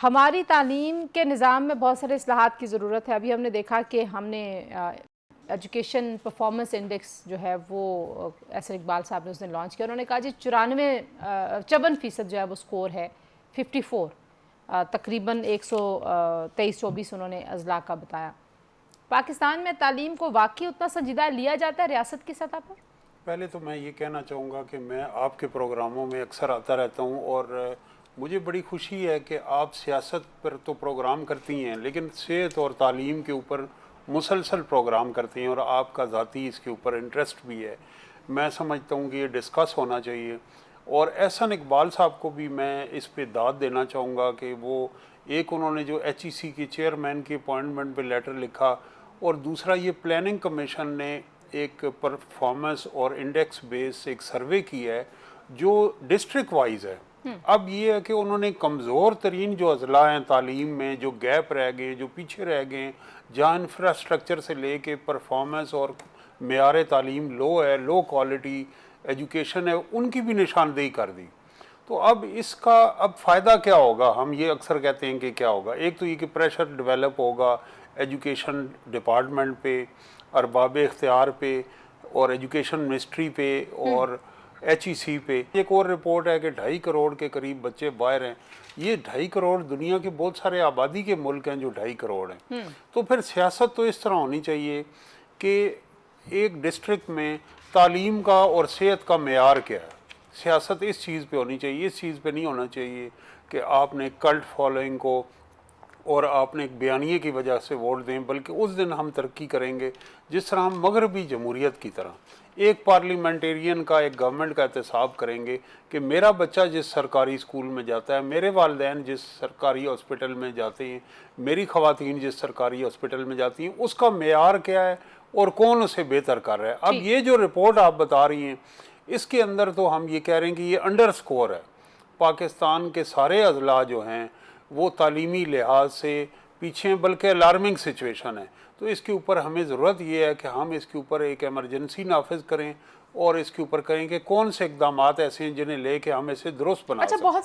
हमारी तालीम के निज़ाम में बहुत सारे इस्लाहात की ज़रूरत है। अभी हमने देखा कि हमने एजुकेशन परफॉर्मेंस इंडेक्स जो है वो एसर इकबाल साहब ने उस दिन लॉन्च किया। उन्होंने कहा जी 54% जो है वो स्कोर है 54, तकरीबन 123-24 उन्होंने अजला का बताया। पाकिस्तान में तालीम को वाकई उतना संजीदा लिया जाता है रियासत की सतह पर? पहले तो मैं ये कहना चाहूँगा कि मैं आपके प्रोग्रामों में अक्सर आता रहता हूँ और मुझे बड़ी खुशी है कि आप सियासत पर तो प्रोग्राम करती हैं लेकिन सेहत और तालीम के ऊपर मुसलसल प्रोग्राम करती हैं और आपका ज़ाती इसके ऊपर इंटरेस्ट भी है। मैं समझता हूँ कि ये डिस्कस होना चाहिए और एहसन इकबाल साहब को भी मैं इस पे दाद देना चाहूँगा कि वो एक उन्होंने जो HEC के चेयरमैन की अपॉइंटमेंट पे लेटर लिखा और दूसरा ये प्लानिंग कमीशन ने एक परफॉर्मेंस और इंडेक्स बेस एक सर्वे की है जो डिस्ट्रिक्ट वाइज है। अब ये है कि उन्होंने कमज़ोर तरीन जो अजला हैं तालीम में, जो गैप रह गए, जो पीछे रह गए, जहाँ इंफ्रास्ट्रक्चर से ले के परफॉर्मेंस और मेयार तालीम लो है, लो क्वालिटी एजुकेशन है, उनकी भी निशानदेही कर दी। तो अब इसका अब फ़ायदा क्या होगा? हम ये अक्सर कहते हैं कि क्या होगा, एक तो ये कि प्रेशर डेवलप होगा एजुकेशन डिपार्टमेंट पे, अरबाब इख्तियार पे और एजुकेशन मिनिस्ट्री पे और HEC पे। एक और रिपोर्ट है कि 2.5 करोड़ के करीब बच्चे बाहर हैं। ये 2.5 करोड़ दुनिया के बहुत सारे आबादी के मुल्क हैं जो 2.5 करोड़ हैं। तो फिर सियासत तो इस तरह होनी चाहिए कि एक डिस्ट्रिक्ट में तालीम का और सेहत का मेयार क्या है, सियासत इस चीज़ पे होनी चाहिए। इस चीज़ पे नहीं होना चाहिए कि आपने कल्ट फॉलोइंग को और आपने एक बयानिए की वजह से वोट दें, बल्कि उस दिन हम तरक्की करेंगे जिस तरह हम मगरबी जमहूरियत की तरह एक पार्लियामेंटेरियन का, एक गवर्नमेंट का एहतसाब करेंगे कि मेरा बच्चा जिस सरकारी स्कूल में जाता है, मेरे वालिदैन जिस सरकारी हॉस्पिटल में जाते हैं, मेरी ख़वातीन जिस सरकारी हॉस्पिटल में जाती हैं, उसका मेयार क्या है और कौन उसे बेहतर कर रहा है। अब ये जो रिपोर्ट आप बता रही हैं इसके अंदर तो हम ये कह रहे हैं कि ये अंडर स्कोर है। पाकिस्तान के सारे अजला जो हैं वो तालीमी लिहाज से पीछे हैं, बल्कि अलार्मिंग सिचुएशन है। तो इसके ऊपर हमें ज़रूरत ये है कि हम इसके ऊपर एक एमरजेंसी नाफिज करें और इसके ऊपर करें कि कौन से इकदाम ऐसे हैं जिन्हें लेके हम इसे दुरुस्त बना अच्छा, सकें। बहुत